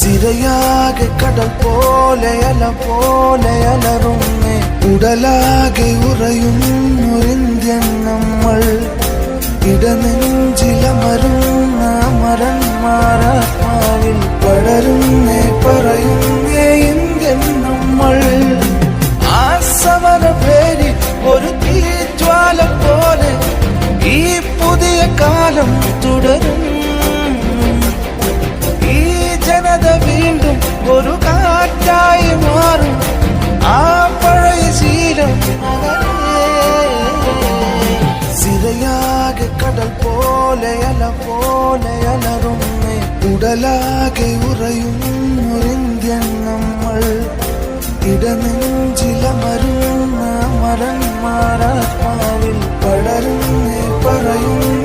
സിരയാകെ കടൽ പോലെ അല പോലെ അലറുന്നേ ഉടലാകെ ഉറയുന്നൊരിന്ത്യൻ നമ്മൾ ഇടനെഞ്ചിലമരുന്ന മരന്മാരാത്മാവിൽ പടരുന്നേ പറയുന്നേ ഇന്ത്യൻ നമ്മൾ ആ സമര പേരിൽ ഒരു തീജ്വാല പോലെ ഈ പുതിയ കാലം തുടരും ഈ ജനത വീണ്ടും ഒരു കാറ്റായി മാറും ആ പഴയ ശീലം സിരയാകെ കടൽ പോലെ അല പോലെ അലറുന്നേ ഉടലാകെ ഉറയുന്നൊരിന്ത്യൻ നമ്മൾ ഇടനെഞ്ചിലമരുന്ന മരന്മാരാത്മാവിൽ പടരുന്നേ പറയുന്നേ